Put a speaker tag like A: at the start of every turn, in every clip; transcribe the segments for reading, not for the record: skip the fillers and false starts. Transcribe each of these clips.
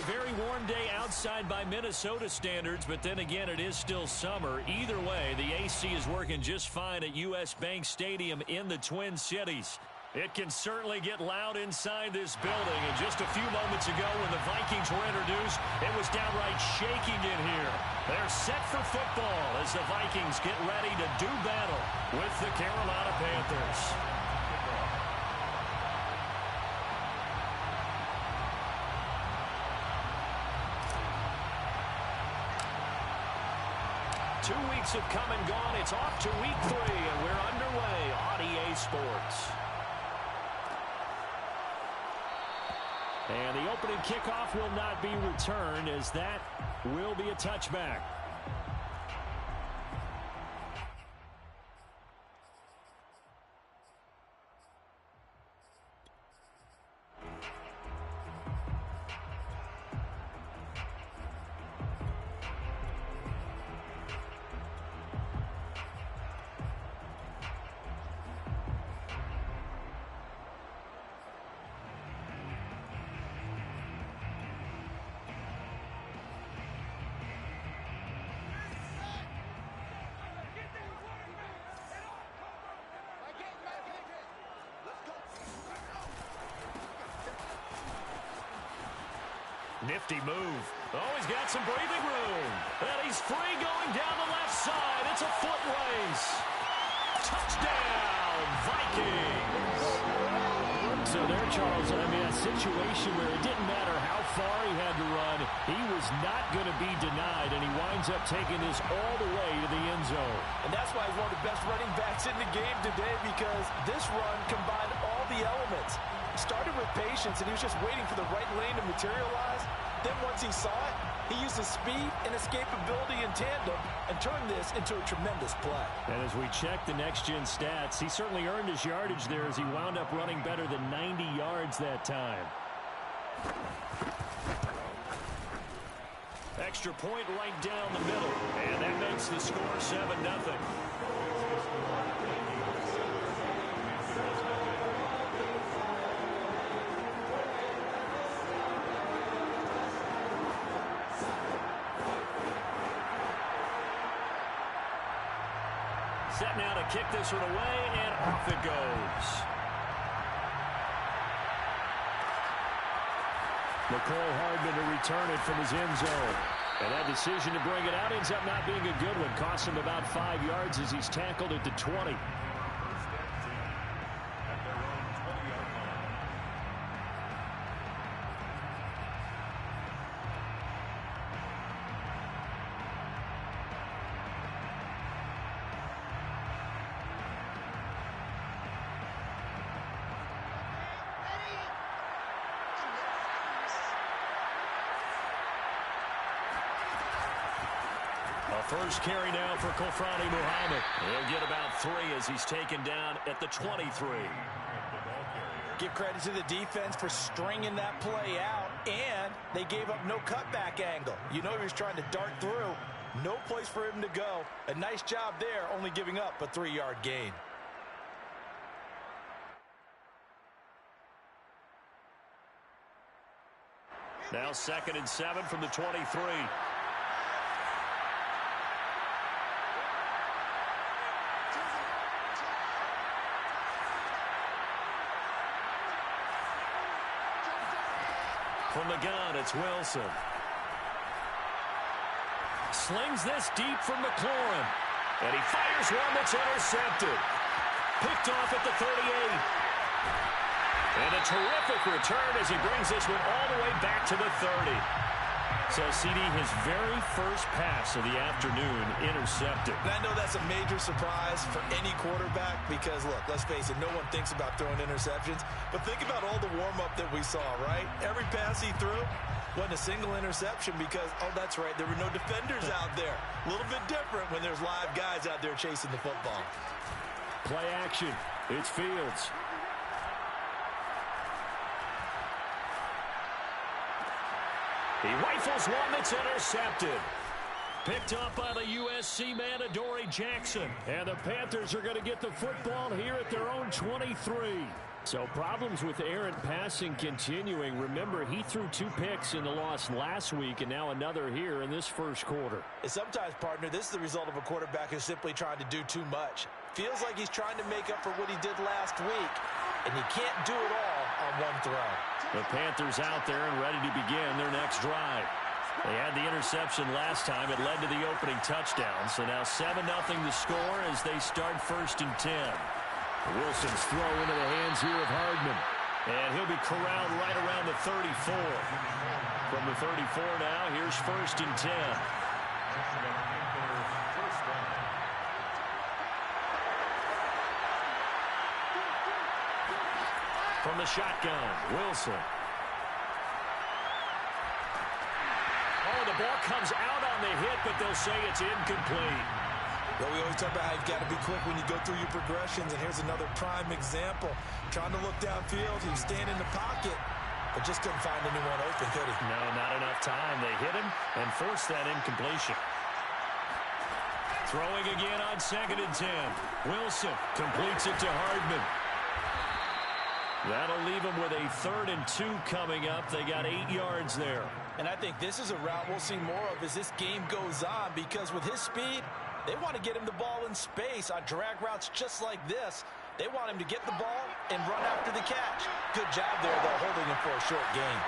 A: a very warm day outside by Minnesota standards, but then again, it is still summer. Either way, the AC is working just fine at U.S. Bank Stadium in the Twin Cities. It can certainly get loud inside this building. And just a few moments ago when the Vikings were introduced, it was downright shaking in here. They're set for football as the Vikings get ready to do battle with the Carolina Panthers. 2 weeks have come and gone. It's off to week 3, and we're underway on EA Sports. And the opening kickoff will not be returned, as that will be a touchback. Nifty move. Oh, he's got some breathing room. And he's free going down the left side. It's a foot race. Touchdown, Vikings. So there, Charles, I mean, a situation where it didn't matter how far he had to run. He was not going to be denied, and he winds up taking this all the way to the end zone.
B: And that's why he's one of the best running backs in the game today, because this run combined all the elements. Started with patience, and he was just waiting for the right lane to materialize. Then once he saw it, he used his speed and escapability in tandem and turned this into a tremendous play.
A: And as we check the next-gen stats, he certainly earned his yardage there as he wound up running better than 90 yards that time. Extra point right down the middle, and that makes the score 7-0. Set now to kick this one away, and off it goes. McCole Hardman to return it from his end zone. And that decision to bring it out ends up not being a good one. Costs him about 5 yards as he's tackled at the 20. First carry now for Kofrani Muhammad. He'll get about 3 as he's taken down at the 23.
B: Give credit to the defense for stringing that play out, and they gave up no cutback angle. You know he was trying to dart through. No place for him to go. A nice job there, only giving up a 3-yard gain.
A: Now 2nd and 7 from the 23. From the gun, it's Wilson. Slings this deep from McLaurin. And he fires one that's intercepted. Picked off at the 38. And a terrific return as he brings this one all the way back to the 30. So, CD, his very first pass of the afternoon intercepted.
B: And I know that's a major surprise for any quarterback because, look, let's face it, no one thinks about throwing interceptions. But think about all the warm-up that we saw, right? Every pass he threw wasn't a single interception because, oh, that's right, there were no defenders out there. A little bit different when there's live guys out there chasing the football.
A: Play action. It's Fields. He rifles one that's intercepted. Picked up by the USC man, Adoree Jackson. And the Panthers are going to get the football here at their own 23. So problems with errant passing continuing. Remember, he threw 2 picks in the loss last week and now another here in this first quarter.
B: And sometimes, partner, this is the result of a quarterback who's simply trying to do too much. Feels like he's trying to make up for what he did last week, and you can't do it all on one throw.
A: The Panthers out there and ready to begin their next drive. They had the interception last time. It led to the opening touchdown. So now 7-0 the score as they start 1st and 10. Wilson's throw into the hands here of Hardman. And he'll be corralled right around the 34. From the 34 now, here's 1st and 10. From the shotgun, Wilson. Oh, the ball comes out on the hit, but they'll say it's incomplete.
B: Well, we always talk about how you've got to be quick when you go through your progressions, and here's another prime example. Trying to look downfield, he was standing in the pocket, but just couldn't find anyone open, could he?
A: No, not enough time. They hit him and forced that incompletion. Throwing again on 2nd and 10. Wilson completes it to Hardman. That'll leave him with a 3rd and 2 coming up. They got 8 yards there.
B: And I think this is a route we'll see more of as this game goes on, because with his speed, they want to get him the ball in space on drag routes just like this. They want him to get the ball and run after the catch. Good job there, though, holding him for a short gain.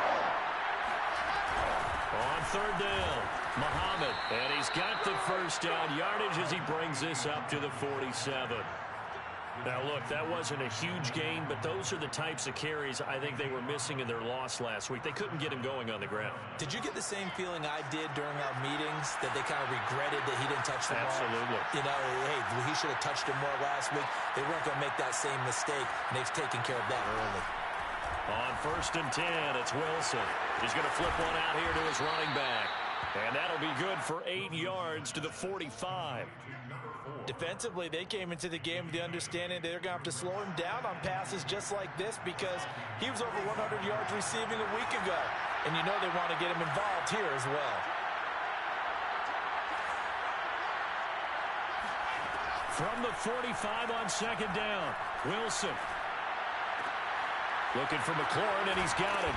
A: On 3rd down, Muhammad. And he's got the 1st down yardage as he brings this up to the 47. Now, look, that wasn't a huge gain, but those are the types of carries I think they were missing in their loss last week. They couldn't get him going on the ground.
B: Did you get the same feeling I did during our meetings, that they kind of regretted that he didn't touch the ball?
A: Absolutely.
B: You know, hey, he should have touched him more last week. They weren't going to make that same mistake, and they've taken care of that early.
A: On 1st and 10, it's Wilson. He's going to flip one out here to his running back. And that'll be good for 8 yards to the 45.
B: Defensively, they came into the game with the understanding they're going to have to slow him down on passes just like this, because he was over 100 yards receiving a week ago. And you know they want to get him involved here as well.
A: From the 45 on 2nd down, Wilson. Looking for McLaurin, and he's got him.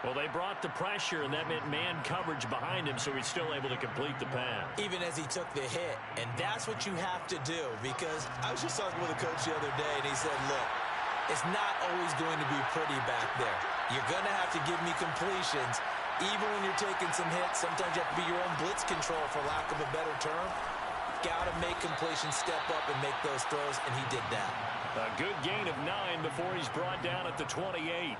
A: Well, they brought the pressure, and that meant man coverage behind him, so he's still able to complete the pass.
B: Even as he took the hit, and that's what you have to do, because I was just talking with a coach the other day, and he said, look, it's not always going to be pretty back there. You're going to have to give me completions. Even when you're taking some hits, sometimes you have to be your own blitz control, for lack of a better term. Got to make completions, step up, and make those throws, and he did that.
A: A good gain of 9 before he's brought down at the 28.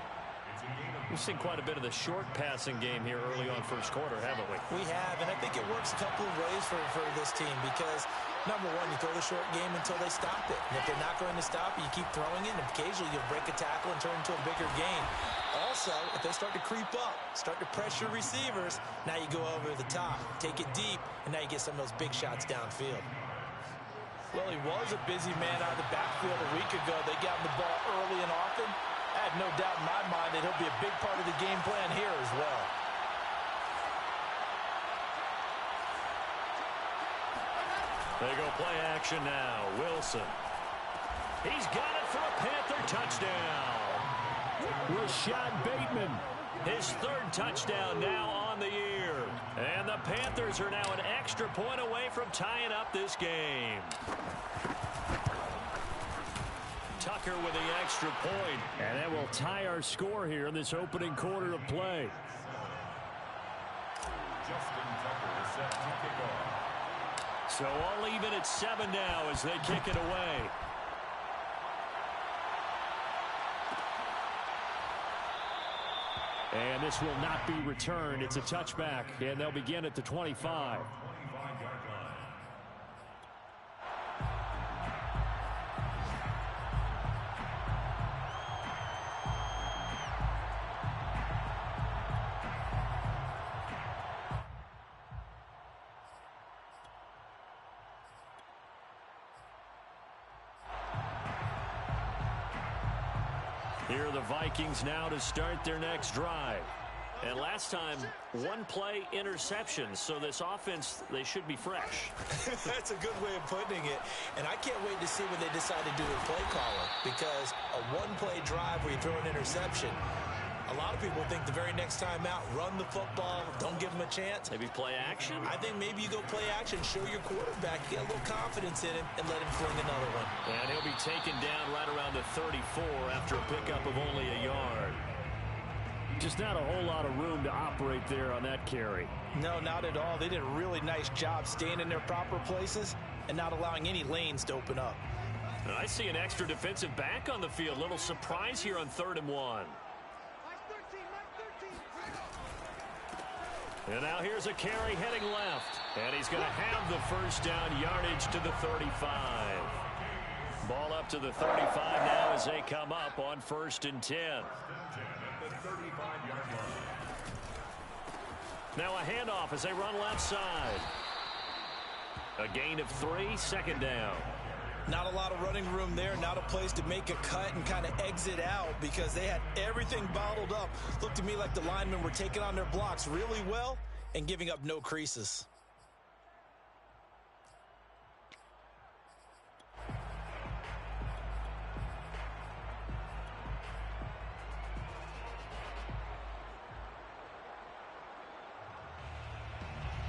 A: We've seen quite a bit of the short passing game here early on 1st quarter, haven't we?
B: We have, and I think it works a couple of ways for this team, because, number one, you throw the short game until they stop it. And if they're not going to stop it, you keep throwing it, and occasionally you'll break a tackle and turn into a bigger gain. Also, if they start to creep up, start to pressure receivers, now you go over the top, take it deep, and now you get some of those big shots downfield. Well, he was a busy man out of the backfield a week ago. They got him the ball early and often. I have no doubt in my mind that he'll be a big part of the game plan here as well.
A: They go play action now. Wilson. He's got it for a Panther touchdown. Rashad Bateman, his 3rd touchdown now on the year. And the Panthers are now an extra point away from tying up this game. Tucker with the extra point, and that will tie our score here in this opening quarter of play.
C: Justin Tucker is set to kick off.
A: So all even at 7 now as they kick it away. And this will not be returned. It's a touchback, and they'll begin at the 25. Here are the Vikings now to start their next drive. And last time, one-play interception. So this offense, they should be fresh.
B: That's a good way of putting it. And I can't wait to see what they decide to do with play caller, because a one-play drive where you throw an interception, a lot of people think the very next time out, run the football, don't give them a chance.
A: Maybe play action?
B: I think maybe you go play action, show your quarterback, get a little confidence in him, and let him fling another one.
A: And he'll be taken down right around the 34 after a pickup of only a yard.
D: Just not a whole lot of room to operate there on that carry.
B: No, not at all. They did a really nice job staying in their proper places and not allowing any lanes to open up.
A: And I see an extra defensive back on the field. Little surprise here on 3rd and 1. And now here's a carry heading left. And he's going to have the first down, yardage to the 35. Ball up to the 35 now as they come up on 1st and 10. Now a handoff as they run left side. A gain of 3, 2nd down.
B: Not a lot of running room there, not a place to make a cut and kind of exit out because they had everything bottled up. Looked to me like the linemen were taking on their blocks really well and giving up no creases.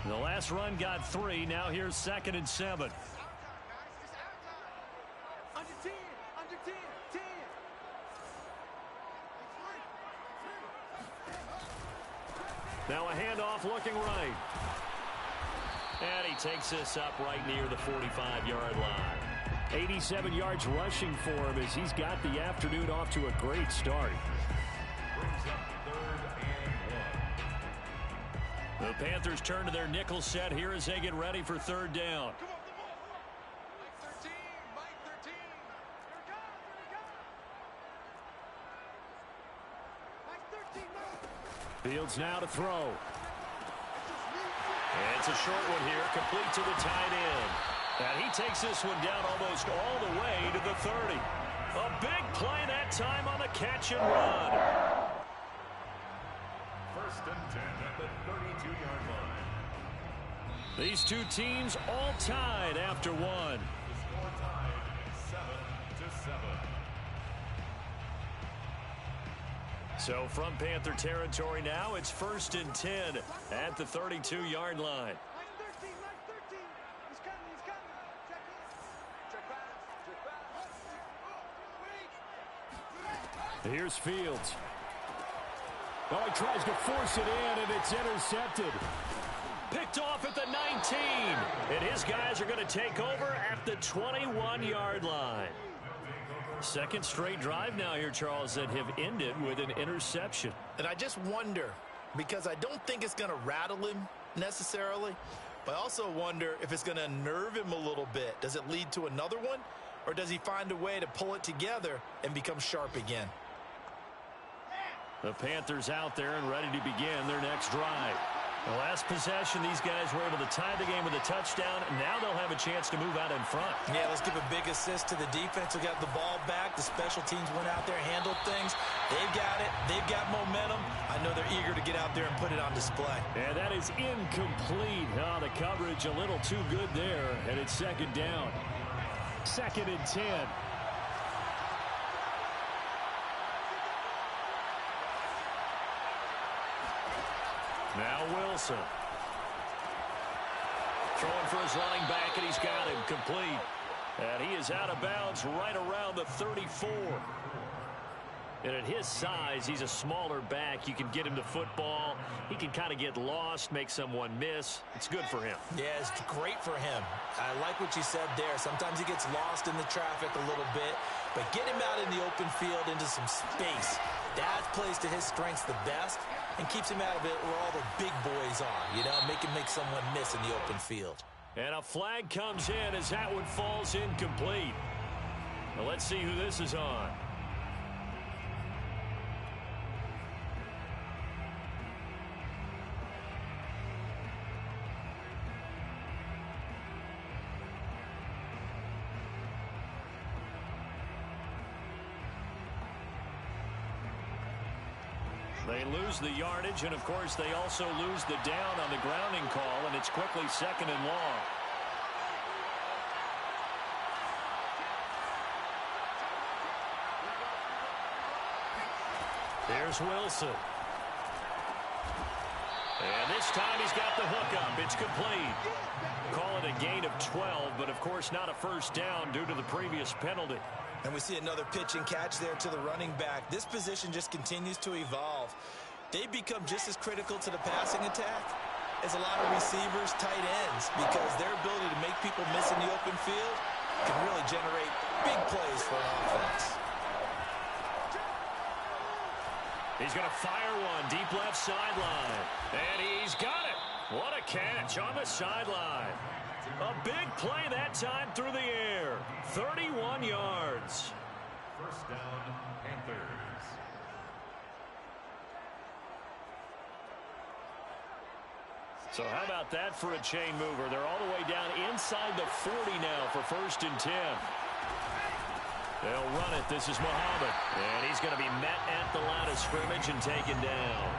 A: The last run got 3. Now here's 2nd and 7. Now a handoff looking right. And he takes this up right near the 45-yard line.
D: 87 yards rushing for him as he's got the afternoon off to a great start.
A: The Panthers turn to their nickel set here as they get ready for 3rd down.
D: Fields now to throw.
A: And it's a short one here, complete to the tight end. And he takes this one down almost all the way to the 30. A big play that time on the catch and run.
C: 1st and 10 at the 32-yard line.
A: These two teams all tied after one.
C: The score tied 7-7.
A: So from Panther territory now, it's 1st and 10 at the 32-yard line.
D: Here's Fields. Oh, he tries to force it in, and it's intercepted.
A: Picked off at the 19. And his guys are going to take over at the 21-yard line. Second straight drive now here, Charles, that have ended with an interception.
B: And I just wonder, because I don't think it's going to rattle him necessarily, but I also wonder if it's going to unnerve him a little bit. Does it lead to another one, or does he find a way to pull it together and become sharp again?
A: The Panthers out there and ready to begin their next drive. The last possession, these guys were able to tie the game with a touchdown. Now they'll have a chance to move out in front.
B: Yeah, let's give a big assist to the defense who got the ball back. The special teams went out there, handled things. They've got it. They've got momentum. I know they're eager to get out there and put it on display.
D: And that is incomplete. Oh, the coverage a little too good there, and it's 2nd down. 2nd and 10.
A: Now Wilson. Throwing for his running back, and he's got him complete. And he is out of bounds right around the 34. And at his size, he's a smaller back. You can get him to football. He can kind of get lost, make someone miss. It's good for him.
B: Yeah, it's great for him. I like what you said there. Sometimes he gets lost in the traffic a little bit, but get him out in the open field into some space. That plays to his strengths the best and keeps him out of it where all the big boys are, you know, make someone miss in the open field.
A: And a flag comes in as that one falls incomplete. Now let's see who this is on. They lose the yardage, and, of course, they also lose the down on the grounding call, and it's quickly 2nd and long. Here's Wilson. And this time he's got the hook up. It's complete. Call it a gain of 12, but, of course, not a first down due to the previous penalty.
B: And we see another pitch and catch there to the running back. This position just continues to evolve. They become just as critical to the passing attack as a lot of receivers, tight ends, because their ability to make people miss in the open field can really generate big plays for an offense.
A: He's going to fire one deep left sideline. And he's got it. What a catch on the sideline. A big play that time through the air. 31 yards.
C: First down, Panthers.
A: So how about that for a chain mover? They're all the way down inside the 40 now for 1st and 10. They'll run it. This is Muhammad. And he's going to be met at the line of scrimmage and taken down.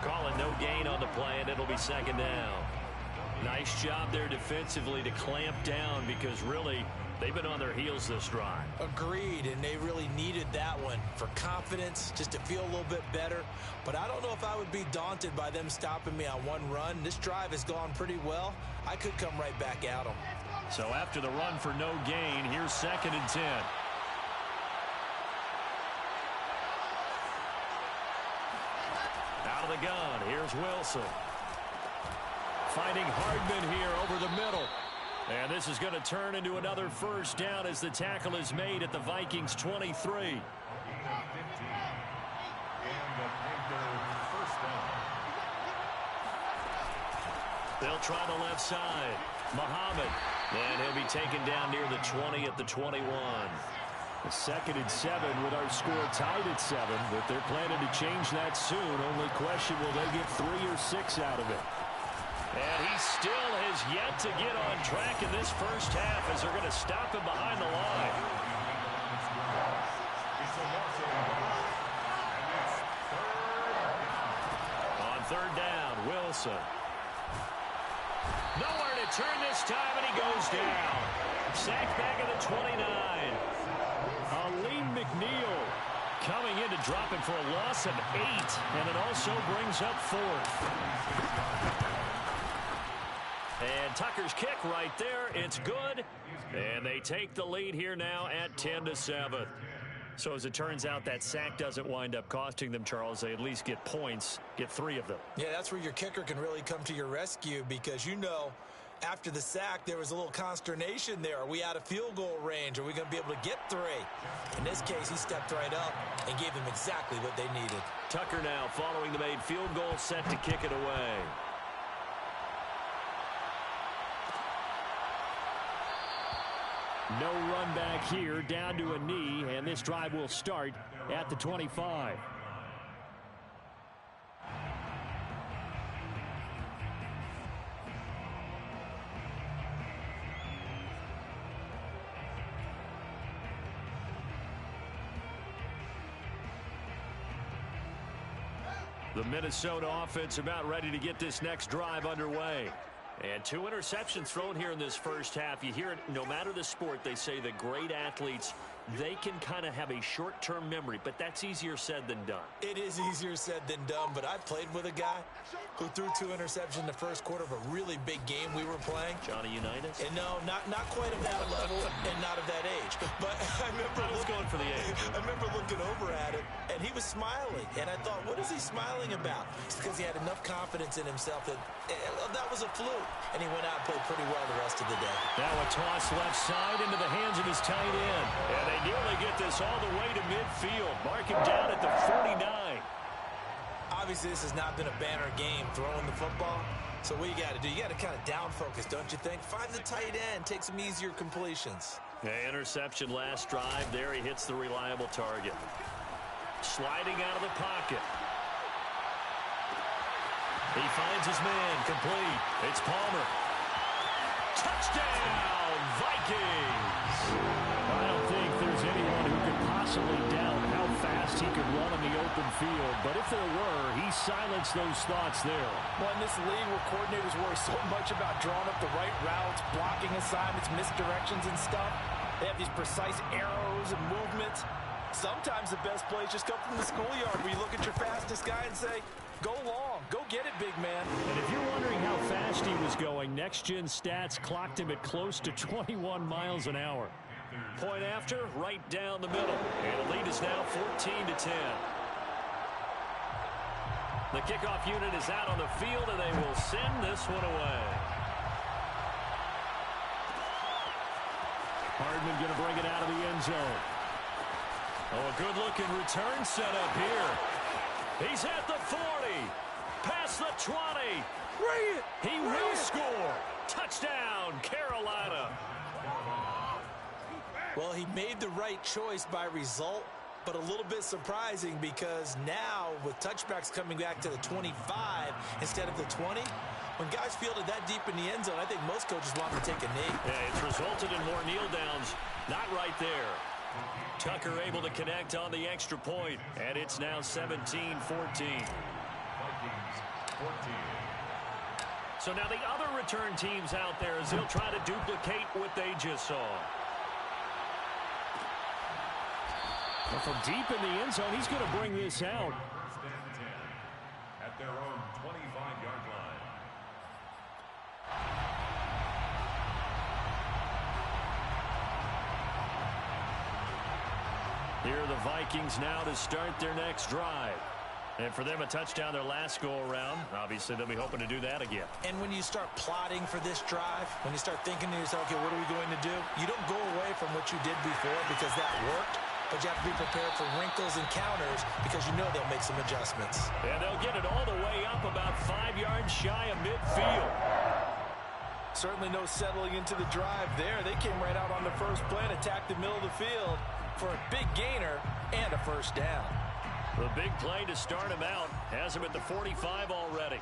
A: Calling no gain on the play, and it'll be 2nd down. Nice job there defensively to clamp down because, really, they've been on their heels this drive.
B: Agreed, and they really needed that one for confidence, just to feel a little bit better. But I don't know if I would be daunted by them stopping me on one run. This drive has gone pretty well. I could come right back at them.
A: So after the run for no gain, here's 2nd and 10. Out of the gun, here's Wilson. Finding Hardman here over the middle. And this is going to turn into another first down as the tackle is made at the Vikings 23. They'll try the left side. Muhammad. And he'll be taken down near the 20 at the 21.
D: A 2nd and 7 with our score tied at 7, but they're planning to change that soon. Only question, will they get 3 or 6 out of it?
A: And he still has yet to get on track in this first half as they're going to stop him behind the line. On 3rd down, Wilson. Nowhere to turn this time, and he goes down. Sacked back at the 29.
D: Aleem McNeil
A: Coming in to drop him for a loss of 8, and it also brings up 4th. And Tucker's kick right there. It's good. And they take the lead here now at 10-7. So as it turns out, that sack doesn't wind up costing them, Charles. They at least get points, get 3 of them.
B: Yeah, that's where your kicker can really come to your rescue because, you know, after the sack, there was a little consternation there. Are we out of field goal range? Are we going to be able to get 3? In this case, he stepped right up and gave them exactly what they needed.
A: Tucker now following the made field goal, set to kick it away.
D: No run back here, down to a knee, and this drive will start at the 25.
A: The Minnesota offense about ready to get this next drive underway. And 2 interceptions thrown here in this first half. You hear it, no matter the sport, they say that great athletes, they can kind of have a short-term memory, but that's easier said than done.
B: It is easier said than done, but I played with a guy who threw 2 interceptions in the first quarter of a really big game we were playing.
A: Johnny Unitas?
B: And no, not quite of that level and not of that age. But I was
A: going for the age.
B: I remember looking over at him, and he was smiling. And I thought, what is he smiling about? It's because he had enough confidence in himself that that was a fluke. And he went out and played pretty well the rest of the day.
A: Now a toss left side into the hands of his tight end. And they nearly get this all the way to midfield. Mark him down at the 49.
B: Obviously, this has not been a banner game throwing the football. So what you got to do, you got to kind of down focus, don't you think? Find the tight end, take some easier completions.
A: Yeah, interception last drive. There he hits the reliable target. Sliding out of the pocket. He finds his man, complete. It's Palmer. Touchdown, Vikings!
D: I don't think there's anyone who could possibly doubt how fast suggest he could run in the open field, but if there were, he silenced those thoughts there.
B: Well, in this league where coordinators worry so much about drawing up the right routes, blocking assignments, misdirections and stuff, they have these precise arrows and movements. Sometimes the best plays just come from the schoolyard where you look at your fastest guy and say, go long, go get it, big man.
D: And if you're wondering how fast he was going, Next Gen Stats clocked him at close to 21 miles an hour.
A: Point after, right down the middle. And the lead is now 14-10. The kickoff unit is out on the field, and they will send this one away.
D: Hardman going to bring it out of the end zone.
A: Oh, a good-looking return set up here. He's at the 40. Past the 20. He will score. Touchdown, Carolina.
B: Well, he made the right choice by result, but a little bit surprising because now with touchbacks coming back to the 25 instead of the 20, when guys fielded that deep in the end zone, I think most coaches want to take a knee.
A: Yeah, it's resulted in more kneel downs. Not right there. Tucker able to connect on the extra point, and it's now 17-14.
C: Vikings 14.
A: So now the other return teams out there as they'll try to duplicate what they just saw.
D: Well, from deep in the end zone, he's going to bring this out.
C: First and 10 at their own 25-yard line.
A: Here are the Vikings now to start their next drive. And for them, a touchdown their last go-around. Obviously, they'll be hoping to do that again.
B: And when you start plotting for this drive, when you start thinking to yourself, okay, what are we going to do? You don't go away from what you did before because that worked, but you have to be prepared for wrinkles and counters because you know they'll make some adjustments.
A: And they'll get it all the way up about 5 yards shy of midfield.
B: Certainly no settling into the drive there. They came right out on the first play and attacked the middle of the field for a big gainer and a first down.
A: The big play to start him out has him at the 45 already.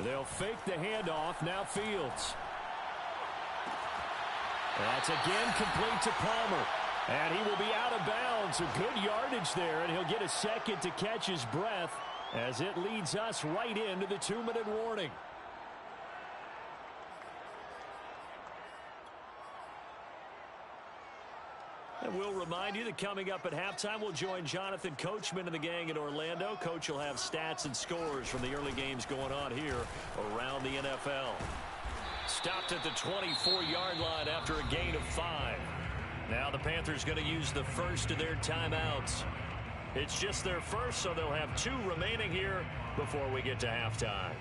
D: They'll fake the handoff. Now Fields. That's again complete to Palmer. And he will be out of bounds. A good yardage there, and he'll get a second to catch his breath as it leads us right into the 2-minute warning.
A: And we'll remind you that coming up at halftime, we'll join Jonathan Coachman and the gang in Orlando. Coach will have stats and scores from the early games going on here around the NFL. Stopped at the 24-yard line after a gain of 5. Now the Panthers going to use the first of their timeouts. It's just their first, so they'll have 2 remaining here before we get to halftime.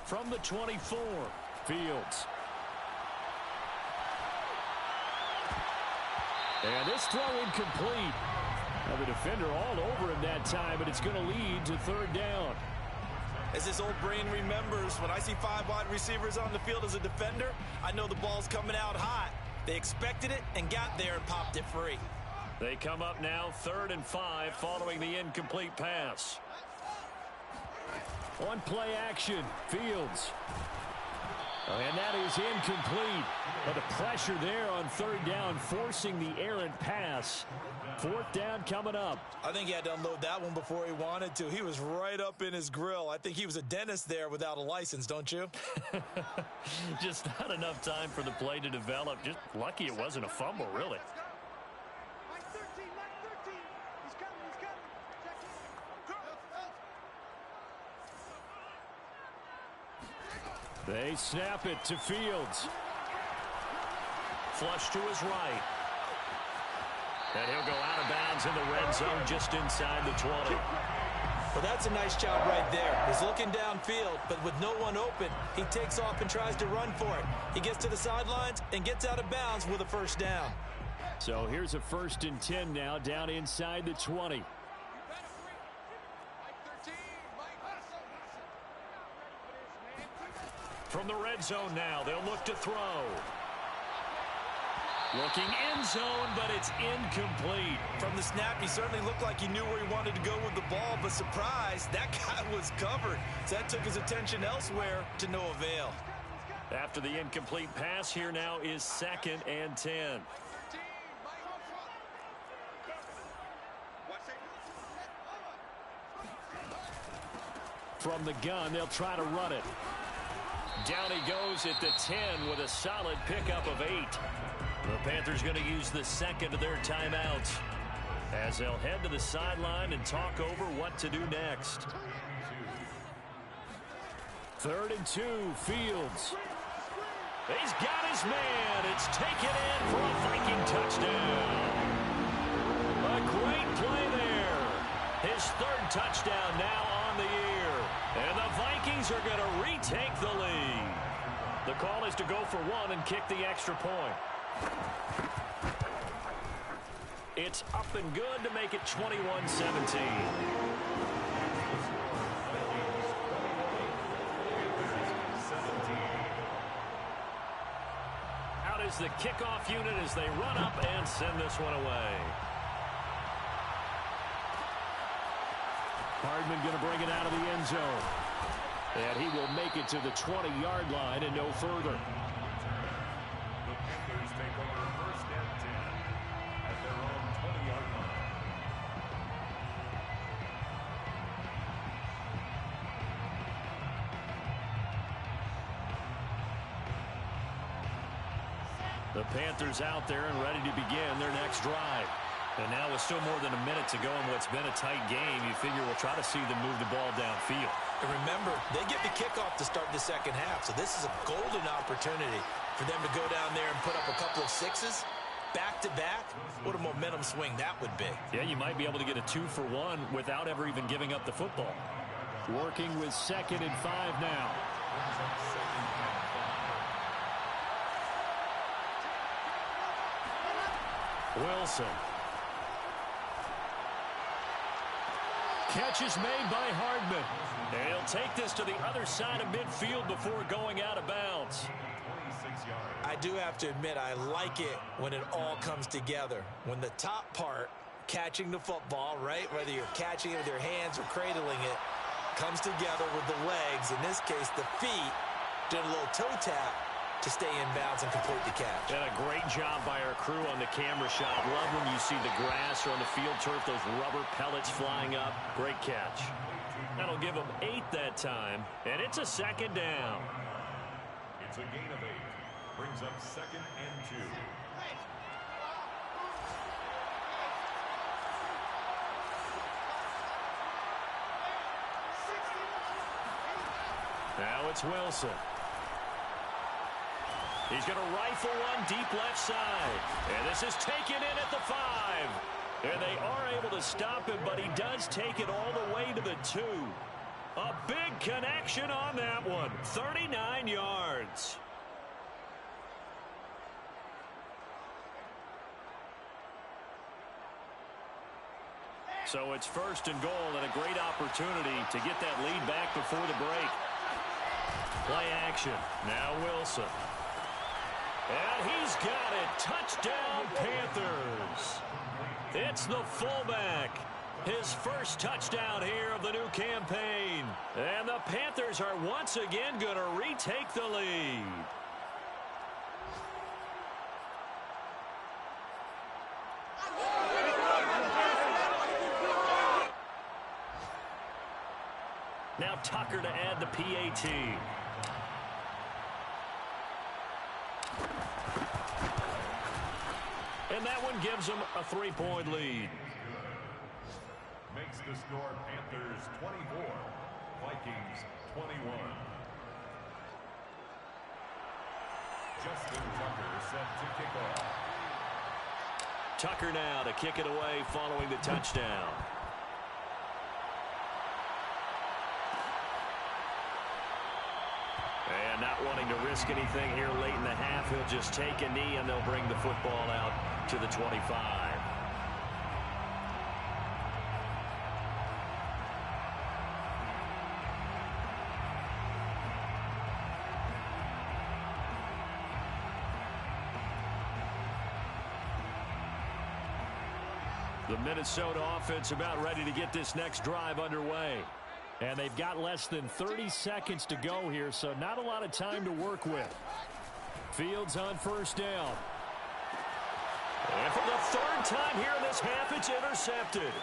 A: From the 24, Fields.
D: And this throw incomplete. Now the defender all over him that time, but it's going to lead to 3rd down.
B: As this old brain remembers, when I see 5 wide receivers on the field as a defender, I know the ball's coming out hot. They expected it and got there and popped it free.
A: They come up now 3rd and 5 following the incomplete pass.
D: On play action, Fields. And that is incomplete. But the pressure there on 3rd down, forcing the errant pass. 4th down coming up.
B: I think he had to unload that one before he wanted to. He was right up in his grill. I think he was a dentist there without a license, don't you?
A: Just not enough time for the play to develop. Just lucky it wasn't a fumble, really.
D: They snap it to Fields.
A: Flush to his right. And he'll go out of bounds in the red zone just inside the 20.
B: Well, that's a nice job right there. He's looking downfield, but with no one open, he takes off and tries to run for it. He gets to the sidelines and gets out of bounds with a first down.
D: So here's a 1st and 10 now down inside the 20.
A: From the red zone now, they'll look to throw. Looking end zone, but it's incomplete.
B: From the snap, he certainly looked like he knew where he wanted to go with the ball, but surprise, that guy was covered. So that took his attention elsewhere to no avail.
A: After the incomplete pass, here now is 2nd and 10. From the gun, they'll try to run it. Down he goes at the 10 with a solid pickup of 8. The Panthers going to use the second of their timeouts as they'll head to the sideline and talk over what to do next. 3rd and 2, Fields. He's got his man. It's taken in for a Viking touchdown. A great play there. His 3rd touchdown now on the year. And the Vikings are going to retake the lead. The call is to go for 1 and kick the extra point. It's up and good to make it 21-17. Out is the kickoff unit as they run up and send this one away. Hardman going to bring it out of the end zone. And he will make it to the 20-yard line and no further.
C: The Panthers take over 1st and 10 at their own 20-yard line.
A: The Panthers out there and ready to begin their next drive. And now with still more than a minute to go in what's been a tight game, you figure we'll try to see them move the ball downfield.
B: And remember, they get the kickoff to start the second half, so this is a golden opportunity for them to go down there and put up a couple of 6s back-to-back. What a momentum swing that would be.
A: Yeah, you might be able to get a 2-for-1 without ever even giving up the football. Working with 2nd and 5 now. Wilson. Catch is made by Hardman. And he'll take this to the other side of midfield before going out of bounds.
B: I do have to admit, I like it when it all comes together. When the top part, catching the football, right, whether you're catching it with your hands or cradling it, comes together with the legs. In this case, the feet, did a little toe tap to stay in bounds and complete the catch.
A: And a great job by our crew on the camera shot. Love when you see the grass or on the field turf, those rubber pellets flying up. Great catch. That'll give them 8 that time, and it's a 2nd down.
C: It's a gain of 8. Brings up 2nd and 2.
A: Now it's Wilson. He's going to rifle one deep left side. And this is taken in at the 5. And they are able to stop him, but he does take it all the way to the 2. A big connection on that one. 39 yards. So it's 1st and goal and a great opportunity to get that lead back before the break. Play action. Now Wilson. And he's got it. Touchdown, Panthers. It's the fullback. His first touchdown here of the new campaign. And the Panthers are once again going to retake the lead. Now Tucker to add the PAT. And that one gives them a 3-point lead.
C: Makes the score Panthers 24, Vikings 21. Justin Tucker set to kick off.
A: Tucker now to kick it away following the touchdown. And not wanting to risk anything here late in the half, he'll just take a knee and they'll bring the football out to the 25. The Minnesota offense about ready to get this next drive underway.
D: And they've got less than 30 seconds to go here, so not a lot of time to work with. Fields on first down.
A: And for the third time here in this half, it's intercepted.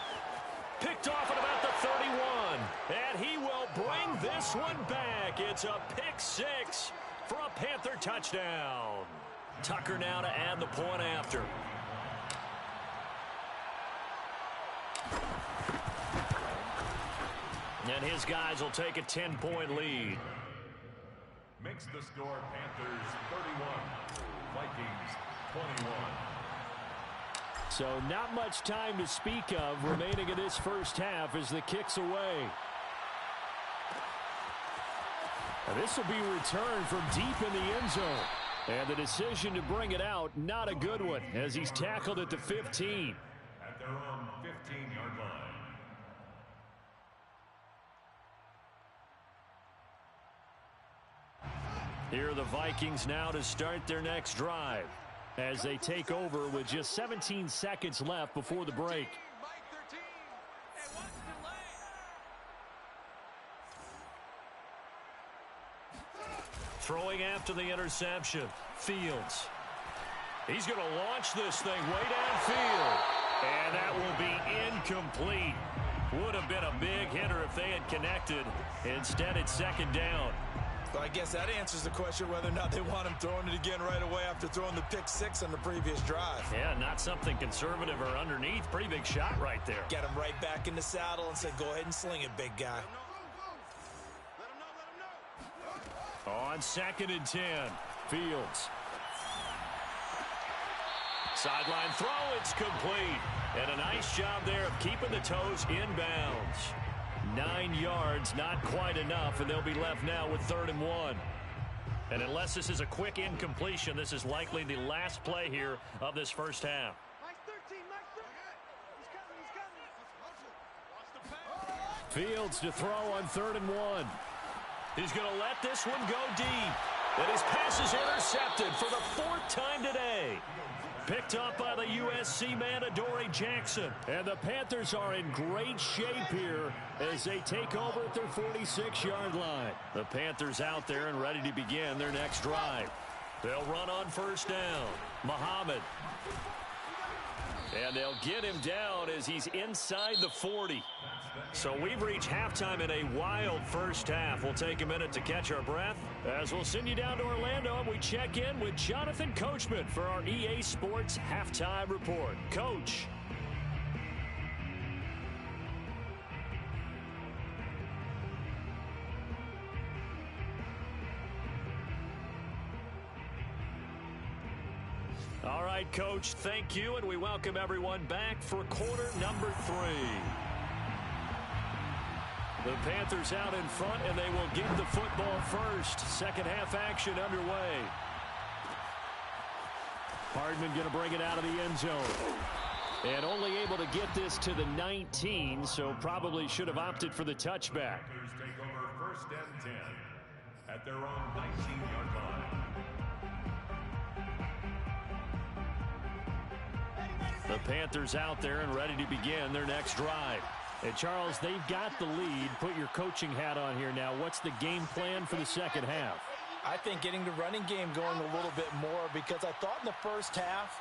A: Picked off at about the 31. And he will bring this one back. It's a pick six for a Panther touchdown. Tucker now to add the point after. And his guys will take a 10-point lead.
C: Makes the score Panthers 31, Vikings 21.
D: So not much time to speak of remaining in this first half as the kick's away. And this will be returned from deep in the end zone. And the decision to bring it out, not a good one, as he's tackled at the 15.
C: At their own 15-yard line.
A: Here are the Vikings now to start their next drive
D: as they take over with just 17 seconds left before the break.
A: Throwing after the interception, Fields. He's going to launch this thing way downfield. And that will be incomplete. Would have been a big hitter if they had connected. Instead, it's second down.
B: Well, I guess that answers the question whether or not they want him throwing it again right away after throwing the pick six on the previous drive.
A: Yeah, not something conservative or underneath. Pretty big shot right there.
B: Get him right back in the saddle and said, go ahead and sling it, big guy.
A: On 2nd and 10, Fields. Sideline throw, it's complete. And a nice job there of keeping the toes inbounds. 9 yards, not quite enough, and they'll be left now with 3rd and 1. And unless this is a quick incompletion, this is likely the last play here of this first half.
D: Fields to throw on 3rd and 1.
A: He's going to let this one go deep. And his pass is intercepted for the 4th time today. Picked up by the USC man, Adoree Jackson.
D: And the Panthers are in great shape here as they take over at their 46-yard line.
A: The Panthers out there and ready to begin their next drive. They'll run on first down. Muhammad. And they'll get him down as he's inside the 40. So we've reached halftime in a wild first half. We'll take a minute to catch our breath as we'll send you down to Orlando and we check in with Jonathan Coachman for our EA Sports Halftime Report. Coach. All right, Coach, thank you, and we welcome everyone back for quarter number 3. The Panthers out in front, and they will get the football first. Second half action underway. Hardman going to bring it out of the end zone. And only able to get this to the 19, so probably should have opted for the touchback.
C: Panthers take over 1st and 10 at their own 19-yard line.
A: The Panthers out there and ready to begin their next drive.
D: And Charles, they've got the lead. Put your coaching hat on here now. What's the game plan for the second half?
B: I think getting the running game going a little bit more, because I thought in the first half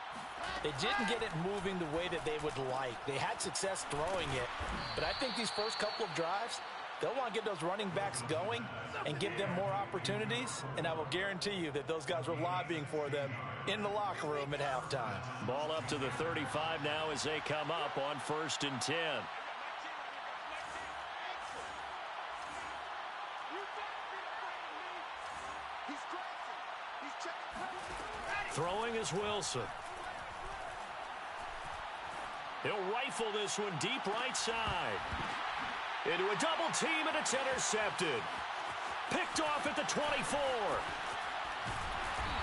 B: they didn't get it moving the way that they would like. They had success throwing it, but I think these first couple of drives, they'll want to get those running backs going and give them more opportunities, and I will guarantee you that those guys were lobbying for them in the locker room at halftime.
A: Ball up to the 35 now as they come up on 1st and 10. Throwing is Wilson. He'll rifle this one deep right side. Into a double team, and it's intercepted. Picked off at the 24.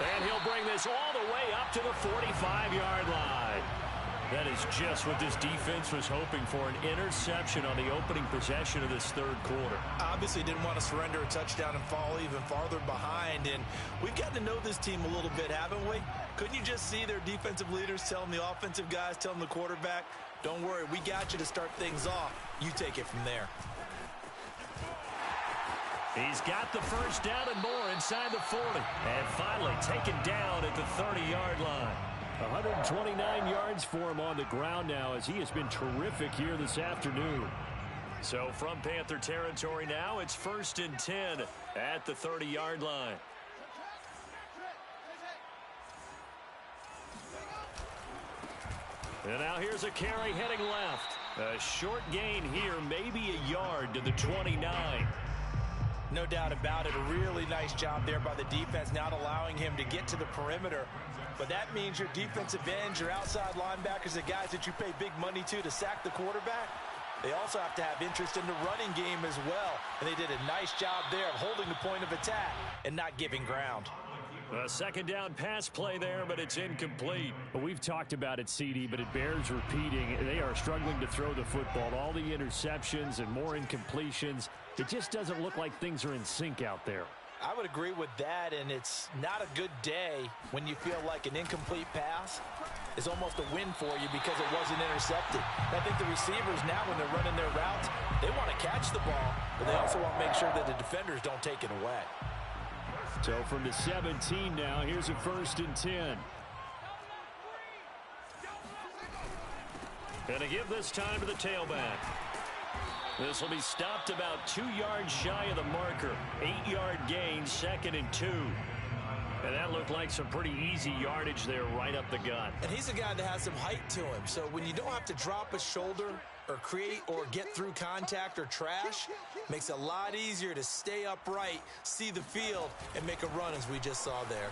A: And he'll bring this all the way up to the 45-yard line. That is just what this defense was hoping for, an interception on the opening possession of this third quarter.
B: Obviously didn't want to surrender a touchdown and fall even farther behind, and we've gotten to know this team a little bit, haven't we? Couldn't you just see their defensive leaders telling the offensive guys, telling the quarterback, Don't worry, we got you to start things off. You take it from there.
A: He's got the first down and more inside the 40. And finally taken down at the 30-yard line.
D: 129 yards for him on the ground now as he has been terrific here this afternoon.
A: So from Panther territory now, it's 1st and 10 at the 30-yard line. And now here's a carry heading left. A short gain here, maybe a yard to the 29.
B: No doubt about it. A really nice job there by the defense, not allowing him to get to the perimeter. But that means your defensive ends, your outside linebackers, the guys that you pay big money to sack the quarterback, they also have to have interest in the running game as well. And they did a nice job there of holding the point of attack and not giving ground.
A: A second down pass play there, but it's incomplete.
D: Well, we've talked about it, CD, but it bears repeating. They are struggling to throw the football. All the interceptions and more incompletions. It just doesn't look like things are in sync out there.
B: I would agree with that, and it's not a good day when you feel like an incomplete pass is almost a win for you because it wasn't intercepted. I think the receivers now, when they're running their routes, they want to catch the ball, but they also want to make sure that the defenders don't take it away.
D: So from the 17 now, here's a 1st and 10.
A: Gonna give this time to the tailback. This will be stopped about 2 yards shy of the marker. 8-yard gain, 2nd and 2. And that looked like some pretty easy yardage there right up the gut.
B: And he's a guy that has some height to him. So when you don't have to drop a shoulder or create or get through contact or trash, makes it a lot easier to stay upright, see the field, and make a run as we just saw there.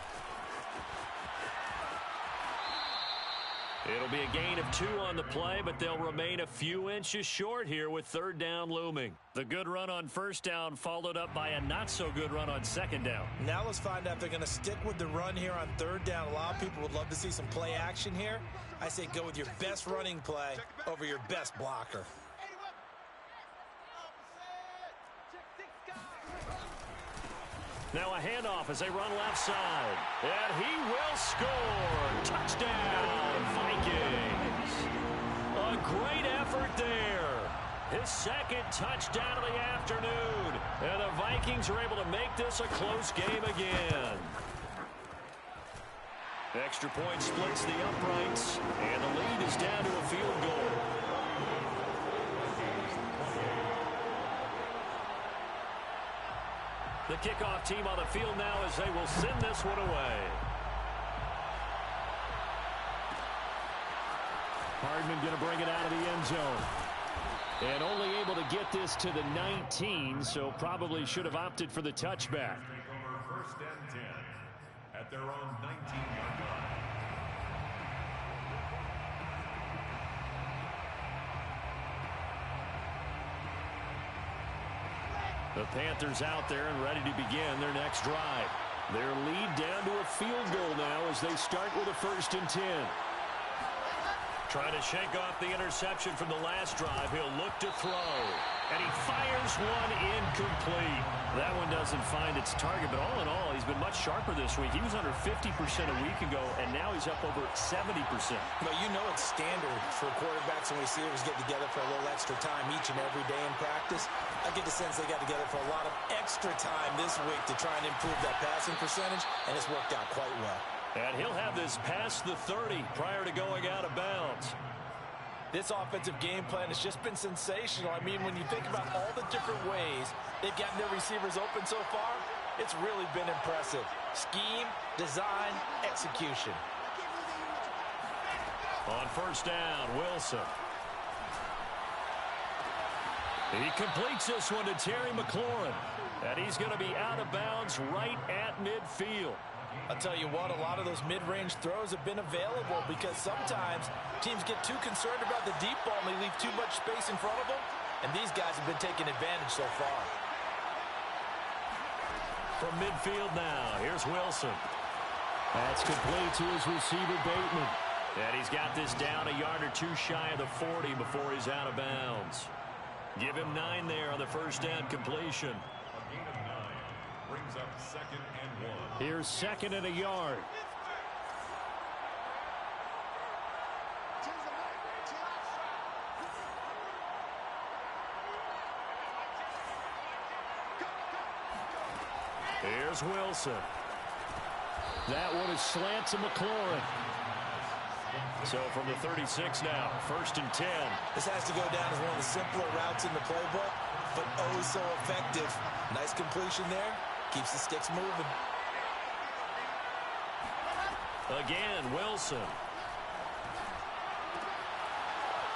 A: It'll be a gain of 2 on the play, but they'll remain a few inches short here with 3rd down looming. The good run on 1st down followed up by a not-so-good run on 2nd down.
B: Now let's find out if they're going to stick with the run here on 3rd down. A lot of people would love to see some play action here. I say go with your best running play over your best blocker.
A: Now a handoff as they run left side. And he will score. Touchdown, Vikings. A great effort there. His 2nd touchdown of the afternoon. And the Vikings are able to make this a close game again. Extra point splits the uprights. And the lead is down to a field goal. The kickoff team on the field now as they will send this one away.
D: Hardman going to bring it out of the end zone. And only able to get this to the 19, so probably should have opted for the touchback.
C: 1st and 10 at their own 19-yard line.
A: The Panthers out there and ready to begin their next drive. Their lead down to a field goal now as they start with a 1st and 10. Trying to shake off the interception from the last drive. He'll look to throw. And he fires one incomplete. That one doesn't find its target, but all in all, he's been much sharper this week. He was under 50% a week ago, and now he's up over 70%.
B: But you know it's standard for quarterbacks and receivers get together for a little extra time each and every day in practice. I get the sense they got together for a lot of extra time this week to try and improve that passing percentage, and it's worked out quite well.
A: And he'll have this past the 30 prior to going out of bounds.
B: This offensive game plan has just been sensational. I mean, when you think about all the different ways they've gotten their receivers open so far, it's really been impressive. Scheme, design, execution.
A: On 1st down, Wilson. He completes this one to Terry McLaurin. And he's going to be out of bounds right at midfield.
B: I'll tell you what, a lot of those mid-range throws have been available because sometimes teams get too concerned about the deep ball and they leave too much space in front of them, and these guys have been taking advantage so far.
A: From midfield now, here's Wilson.
D: That's complete to his receiver, Bateman.
A: And he's got this down a yard or 2 shy of the 40 before he's out of bounds. Give him 9 there on the 1st down completion.
C: A gain of 9 brings up 2nd and 1.
D: Here's 2nd and a yard.
A: Here's Wilson.
D: That one is slant to McLaurin.
A: So from the 36 now, 1st and 10.
B: This has to go down as one of the simpler routes in the playbook, but oh so effective. Nice completion there. Keeps the sticks moving.
A: Again, Wilson.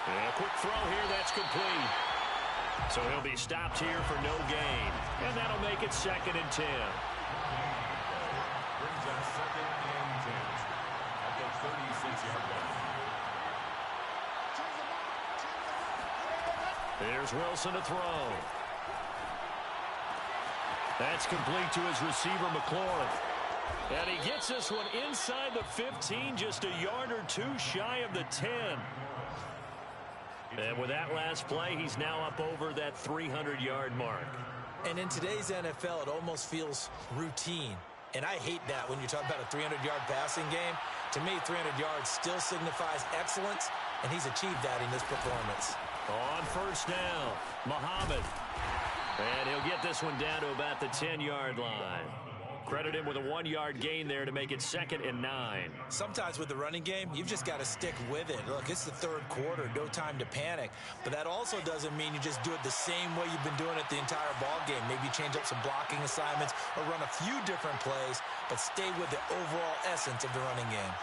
A: And a quick throw here, that's complete. So he'll be stopped here for no gain. And that'll make it 2nd and 10.
C: Brings us 2nd and 10 at the 36-yard line.
A: Here's Wilson to throw. That's complete to his receiver, McLaurin. And he gets this one inside the 15, just a yard or two shy of the 10. And with that last play, he's now up over that 300-yard mark.
B: And in today's NFL, it almost feels routine. And I hate that when you talk about a 300-yard passing game. To me, 300 yards still signifies excellence, and he's achieved that in this performance.
A: On 1st down, Muhammad. And he'll get this one down to about the 10-yard line. Credit him with a 1-yard gain there to make it 2nd and 9.
B: Sometimes with the running game, you've just got to stick with it. Look, it's the 3rd quarter, no time to panic. But that also doesn't mean you just do it the same way you've been doing it the entire ball game. Maybe change up some blocking assignments or run a few different plays, but stay with the overall essence of the running game.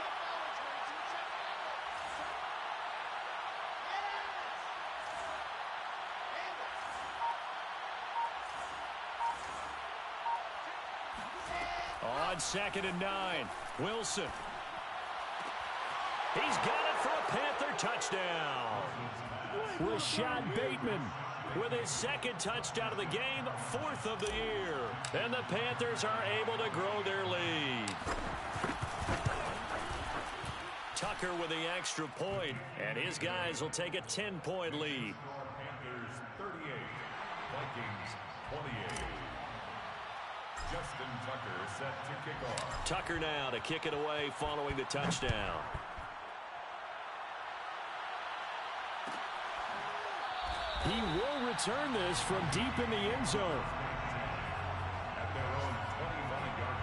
A: On 2nd and 9, Wilson. He's got it for a Panther touchdown.
D: Rashad Bateman
A: With his 2nd touchdown of the game, 4th of the year. And the Panthers are able to grow their lead. Tucker with the extra point, and his guys will take a 10-point lead.
C: Panthers 38, Vikings 28. Justin Tucker set to kick off.
A: Tucker now to kick it away following the touchdown.
D: He will return this from deep in the end zone.
C: At their own 29-yard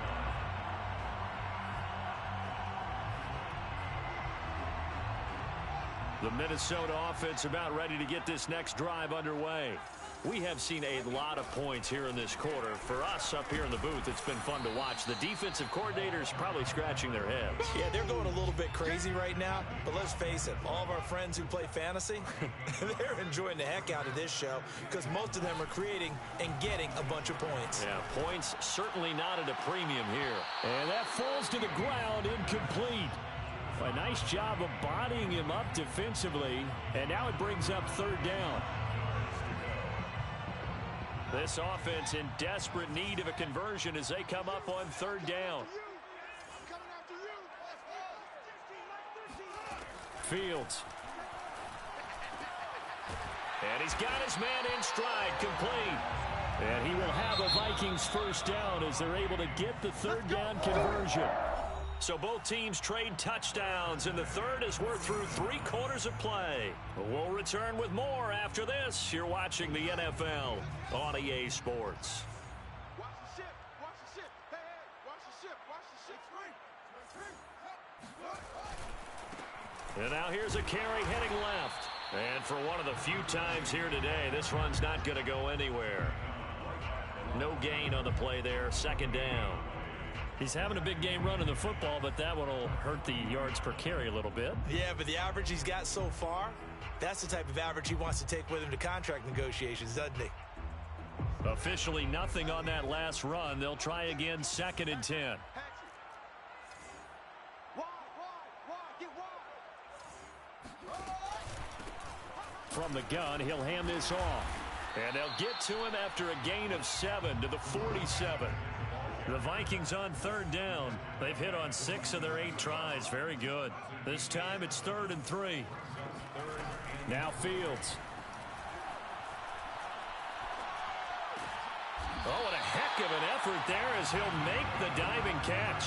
C: line.
A: The Minnesota offense about ready to get this next drive underway. We have seen a lot of points here in this quarter. For us up here in the booth, it's been fun to watch. The defensive coordinators probably scratching their heads.
B: Yeah, they're going a little bit crazy right now, but let's face it, all of our friends who play fantasy, they're enjoying the heck out of this show because most of them are creating and getting a bunch of points.
A: Yeah, points certainly not at a premium here.
D: And that falls to the ground, incomplete. A nice job of bodying him up defensively, and now it brings up 3rd down.
A: This offense in desperate need of a conversion as they come up on 3rd down.
D: Fields.
A: And he's got his man in stride, complete.
D: And he will have a Vikings 1st down as they're able to get the 3rd down conversion.
A: So both teams trade touchdowns, and the 3rd as we're through 3 quarters of play. We'll return with more after this. You're watching the NFL on EA Sports.
E: Watch the ship. Watch the ship. Hey, watch the ship. Watch the ship.
A: And now here's a carry heading left. And for one of the few times here today, this run's not going to go anywhere. No gain on the play there, 2nd down.
D: He's having a big game running the football, but that one will hurt the yards per carry a little bit.
B: Yeah, but the average he's got so far, that's the type of average he wants to take with him to contract negotiations, doesn't he?
A: Officially nothing on that last run. They'll try again, 2nd and 10.
D: From the gun, he'll hand this off.
A: And they'll get to him after a gain of 7 to the 47. The Vikings on 3rd down. They've hit on 6 of their 8 tries. Very good. This time it's 3rd and 3.
D: Now Fields.
A: Oh, what a heck of an effort there as he'll make the diving catch.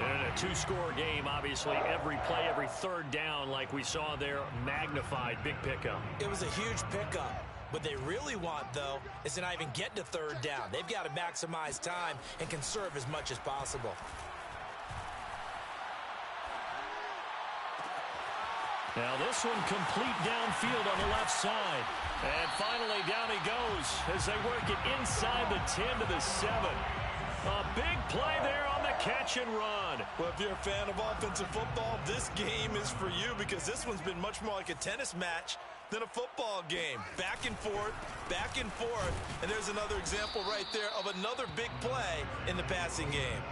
A: And in a 2-score game, obviously, every play, every 3rd down, like we saw there, magnified. Big pickup.
B: It was a huge pickup. What they really want, though, is to not even get to third down. They've got to maximize time and conserve as much as possible.
A: Now this one complete downfield on the left side. And finally down he goes as they work it inside the 10 to the 7. A big play there on the catch and run.
B: Well, if you're a fan of offensive football, this game is for you because this one's been much more like a tennis match than a football game. Back and forth, and there's another example right there of another big play in the passing game.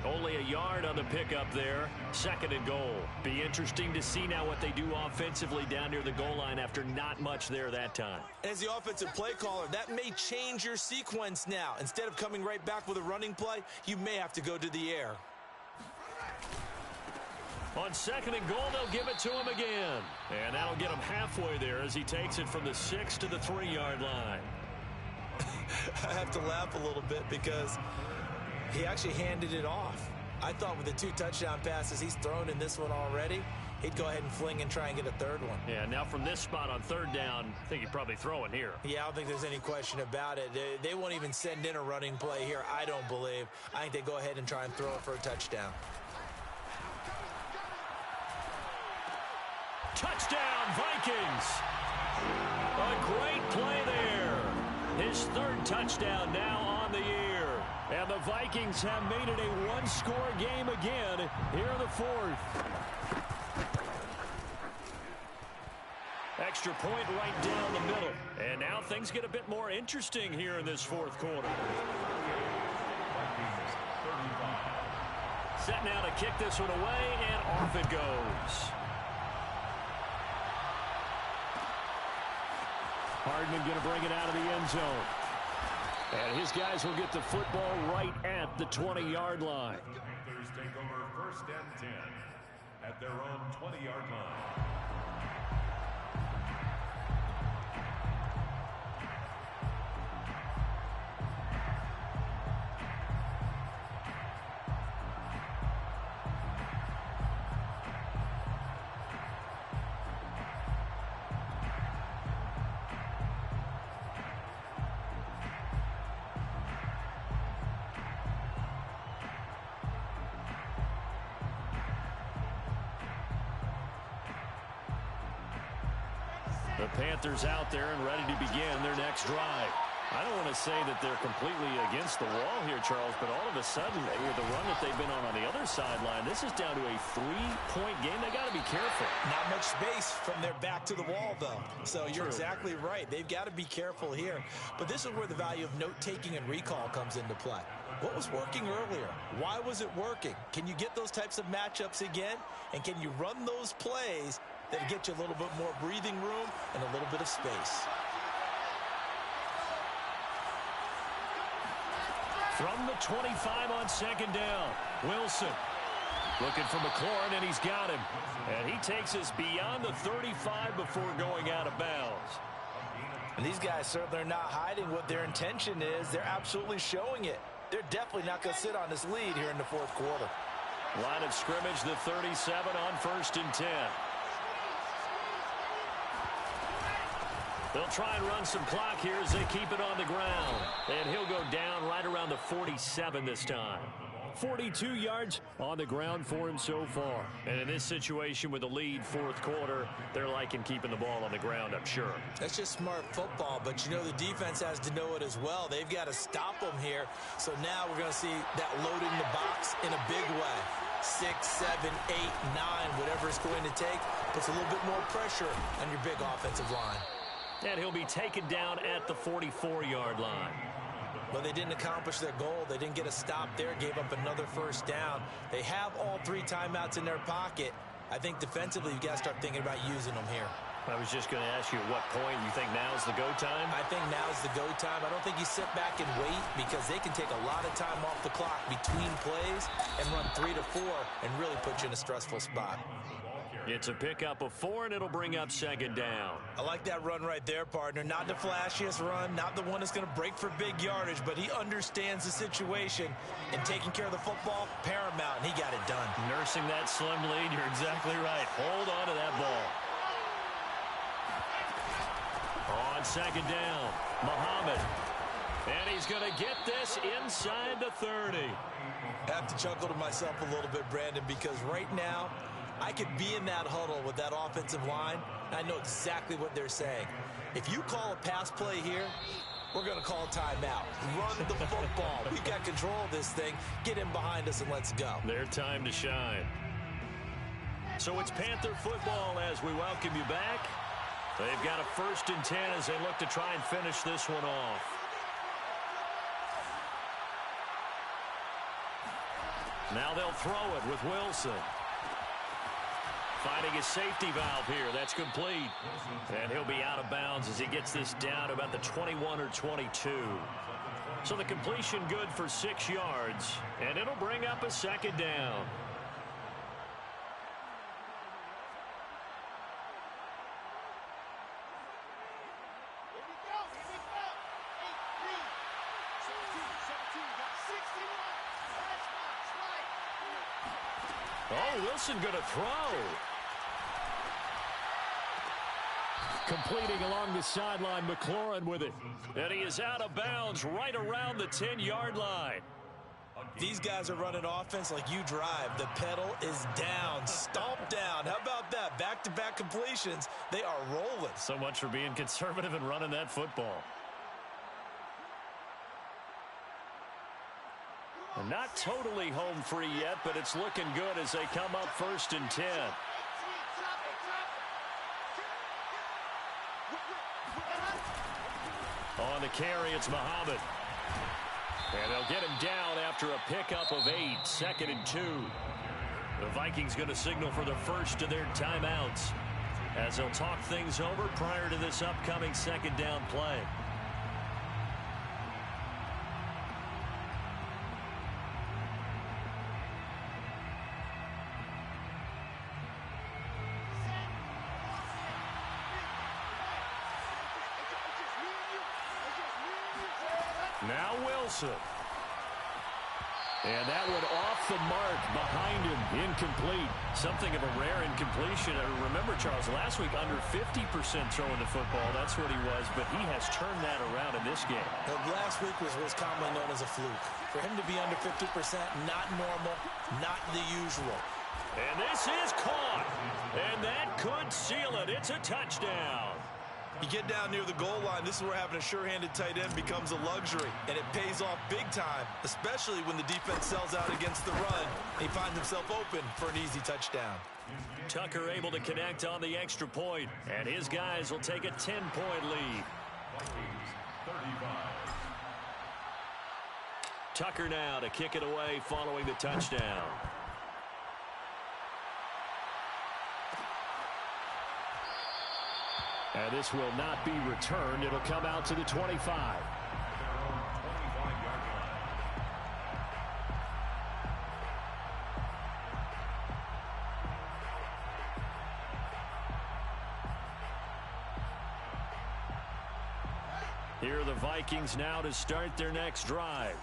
A: Only a yard on the pickup there. 2nd and goal. Be interesting to see now what they do offensively down near the goal line after not much there that time.
B: As the offensive play caller, that may change your sequence now. Instead of coming right back with a running play, you may have to go to the air.
A: On 2nd and goal, they'll give it to him again. And that'll get him halfway there as he takes it from the 6 to the 3-yard line.
B: I have to laugh a little bit because he actually handed it off. I thought with the 2 touchdown passes he's thrown in this one already, he'd go ahead and fling and try and get a 3rd one.
A: Yeah, now from this spot on 3rd down, I think he'd probably throw it here.
B: Yeah, I don't think there's any question about it. They won't even send in a running play here, I don't believe. I think they go ahead and try and throw it for a touchdown.
A: Touchdown, Vikings! A great play there. His 3rd touchdown now on the year. And the Vikings have made it a 1-score game again here in the 4th. Extra point right down the middle. And now things get a bit more interesting here in this 4th quarter. Set now to kick this one away, and off it goes. Hardman going to bring it out of the end zone. And his guys will get the football right at the 20-yard line.
C: The Panthers take over 1st and 10 at their own 20-yard line.
A: The Panthers out there and ready to begin their next drive. I don't want to say that they're completely against the wall here, Charles, but all of a sudden, with the run that they've been on the other sideline, this is down to a 3-point game. They got to be careful.
B: Not much space from their back to the wall, though. So you're exactly right. They've got to be careful here. But this is where the value of note-taking and recall comes into play. What was working earlier? Why was it working? Can you get those types of matchups again? And can you run those plays that get you a little bit more breathing room and a little bit of space?
A: From the 25 on 2nd down, Wilson looking for McLaurin, and he's got him. And he takes us beyond the 35 before going out of bounds.
B: And these guys certainly are not hiding what their intention is. They're absolutely showing it. They're definitely not going to sit on this lead here in the 4th quarter.
A: Line of scrimmage, the 37 on 1st and 10. They'll try and run some clock here as they keep it on the ground. And he'll go down right around the 47 this time. 42 yards on the ground for him so far. And in this situation with the lead 4th quarter, they're liking keeping the ball on the ground, I'm sure.
B: That's just smart football, but you know the defense has to know it as well. They've got to stop them here. So now we're going to see that loading the box in a big way. 6, 7, 8, 9, whatever it's going to take, puts a little bit more pressure on your big offensive line.
A: And he'll be taken down at the 44-yard line.
B: But they didn't accomplish their goal. They didn't get a stop there, gave up another 1st down. They have all 3 timeouts in their pocket. I think defensively you've got to start thinking about using them here.
A: I was just going to ask you at what point you think now's the go time?
B: I think now's the go time. I don't think you sit back and wait because they can take a lot of time off the clock between plays and run 3 to 4 and really put you in a stressful spot.
A: It's a pickup of 4, and it'll bring up 2nd down.
B: I like that run right there, partner. Not the flashiest run, not the one that's going to break for big yardage, but he understands the situation, and taking care of the football, paramount, and he got it done.
A: Nursing that slim lead, you're exactly right. Hold on to that ball. On second down, Muhammad. And he's going to get this inside the 30.
B: I have to chuckle to myself a little bit, Brandon, because right now I could be in that huddle with that offensive line, and I know exactly what they're saying. If you call a pass play here, we're going to call timeout. Run the football. We've got control of this thing. Get him behind us and let's go.
A: Their time to shine. So it's Panther football as we welcome you back. They've got a 1st and 10 as they look to try and finish this one off. Now they'll throw it with Wilson. Finding his safety valve here. That's complete. And he'll be out of bounds as he gets this down about the 21 or 22. So the completion good for 6 yards. And it'll bring up a 2nd down. Oh, Wilson going to throw.
D: Completing along the sideline, McLaurin with it.
A: And he is out of bounds right around the 10-yard line.
B: These guys are running offense like you drive. The pedal is down, stomped down. How about that? Back-to-back completions. They are rolling.
A: So much for being conservative and running that football. And not totally home free yet, but it's looking good as they come up 1st and 10. On the carry, it's Muhammad. And they'll get him down after a pickup of 8, 2nd and 2. The Vikings going to signal for the first of their timeouts as they'll talk things over prior to this upcoming 2nd down play. Now Wilson. And that one off the mark behind him. Incomplete. Something of a rare incompletion. Remember, Charles, last week under 50% throwing the football. That's what he was, but he has turned that around in this game.
B: Well, last week was what's commonly known as a fluke. For him to be under 50%, not normal, not the usual.
A: And this is caught. And that could seal it. It's a touchdown.
B: You get down near the goal line, this is where having a sure-handed tight end becomes a luxury, and it pays off big time, especially when the defense sells out against the run, and he finds himself open for an easy touchdown.
A: Tucker able to connect on the extra point, and his guys will take a 10-point lead. Tucker now to kick it away following the touchdown. And this will not be returned. It'll come out to the 25. Here are the Vikings now to start their next drive.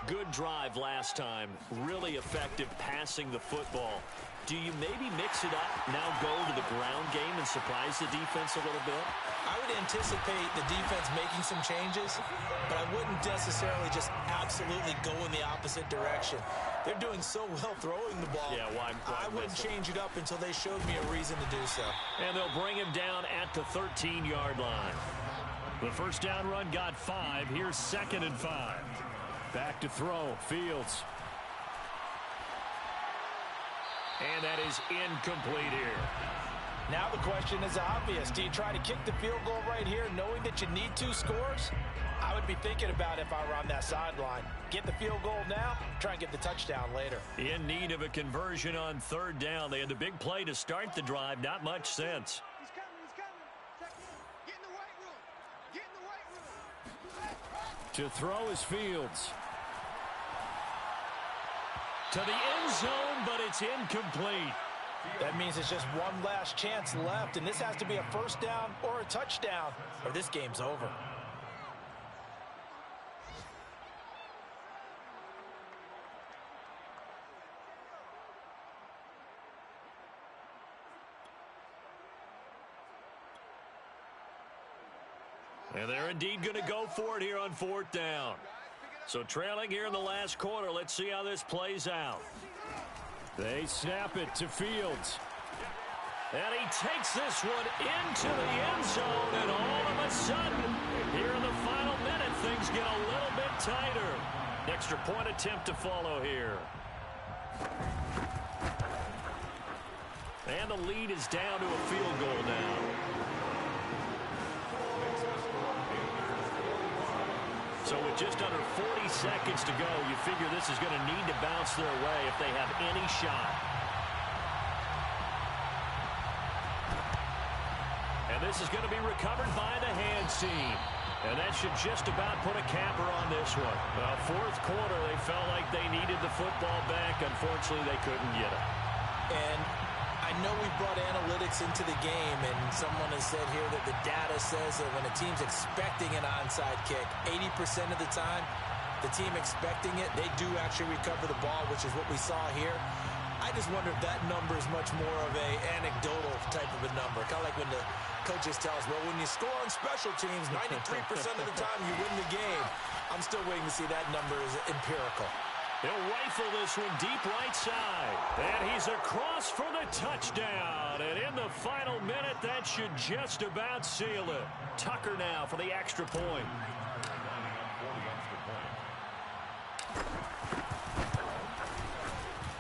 A: Good drive last time. Really effective passing the football. Do you maybe mix it up, now go to the ground game and surprise the defense a little bit?
B: I would anticipate the defense making some changes, but I wouldn't necessarily just absolutely go in the opposite direction. They're doing so well throwing the ball.
A: Yeah, why
B: I wouldn't change it up until they showed me a reason to do so.
A: And they'll bring him down at the 13-yard line. The first down run got 5. Here's 2nd and 5. Back to throw, Fields. And that is incomplete here.
B: Now the question is obvious. Do you try to kick the field goal right here knowing that you need 2 scores? I would be thinking about if I were on that sideline. Get the field goal now, try and get the touchdown later.
A: In need of a conversion on 3rd down. They had the big play to start the drive. Not much sense.
E: He's coming, he's coming. Check in. Get in the weight room. Get in the weight room.
D: To throw is Fields.
A: To the end zone, but it's incomplete.
B: That means it's just one last chance left, and this has to be a first down or a touchdown, or this game's over.
A: And they're indeed going to go for it here on 4th down. So trailing here in the last quarter. Let's see how this plays out.
D: They snap it to Fields.
A: And he takes this one into the end zone. And all of a sudden, here in the final minute, things get a little bit tighter. Extra point attempt to follow here. And the lead is down to a field goal now. So with just under 40 seconds to go, you figure this is going to need to bounce their way if they have any shot. And this is going to be recovered by the hands team. And that should just about put a capper on this one. Fourth quarter, they felt like they needed the football back. Unfortunately, they couldn't get it.
B: And I know we brought analytics into the game, and someone has said here that the data says that when a team's expecting an onside kick, 80% of the time, the team expecting it, they do actually recover the ball, which is what we saw here. I just wonder if that number is much more of a anecdotal type of a number. Kind of like when the coaches tell us, well, when you score on special teams, 93% of the time you win the game. I'm still waiting to see that number is empirical.
A: He'll rifle this one deep right side. And he's across for the touchdown. And in the final minute, that should just about seal it. Tucker now for the extra point.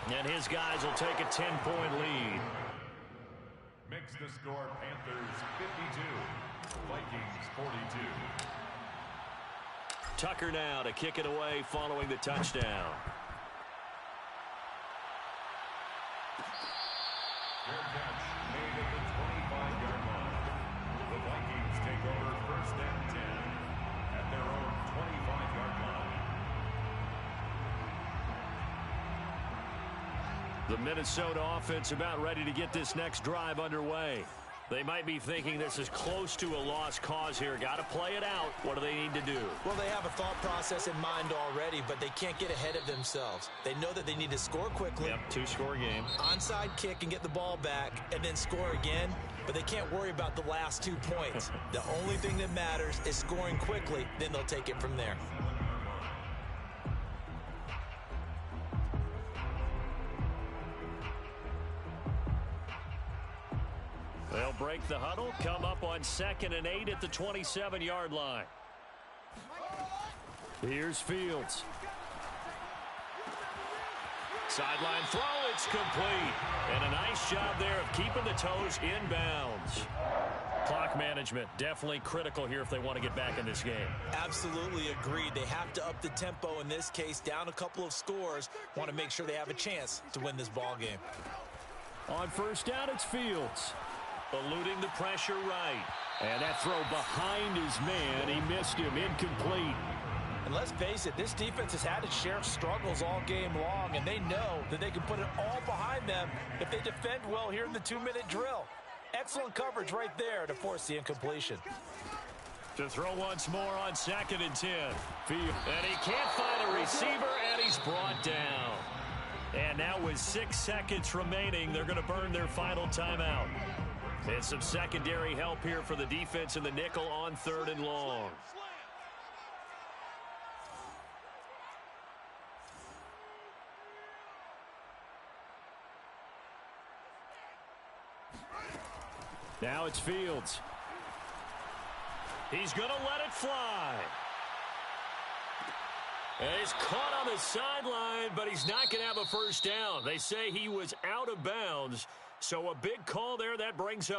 A: And his guys will take a 10-point lead.
C: Makes the score Panthers 52, Vikings 42.
A: Tucker now to kick it away following the touchdown.
C: Fair catch made at the 25-yard line. The Vikings take over 1st and 10 at their own 25-yard line.
A: The Minnesota offense about ready to get this next drive underway. They might be thinking this is close to a lost cause here. Got to play it out. What do they need to do?
B: Well, they have a thought process in mind already, but they can't get ahead of themselves. They know that they need to score quickly.
A: Yep, 2-score game.
B: Onside kick and get the ball back and then score again, but they can't worry about the last 2 points. The only thing that matters is scoring quickly, then they'll take it from there.
A: They'll break the huddle, come up on 2nd and 8 at the 27-yard line.
D: Here's Fields.
A: Sideline throw, it's complete. And a nice job there of keeping the toes inbounds. Clock management definitely critical here if they want to get back in this game.
B: Absolutely agreed. They have to up the tempo in this case, down a couple of scores. Want to make sure they have a chance to win this ball game.
D: On 1st down, it's Fields.
A: Eluding the pressure right.
D: And that throw behind his man. He missed him. Incomplete.
B: And let's face it, this defense has had its share of struggles all game long, and they know that they can put it all behind them if they defend well here in the 2-minute drill. Excellent coverage right there to force the incompletion.
A: To throw once more on 2nd and 10. And he can't find a receiver, and he's brought down. And now with 6 seconds remaining, they're going to burn their final timeout. And some secondary help here for the defense in the nickel on 3rd and long.
D: Now it's Fields.
A: He's going to let it fly. And he's caught on the sideline, but he's not going to have a first down. They say he was out of bounds. So a big call there that brings up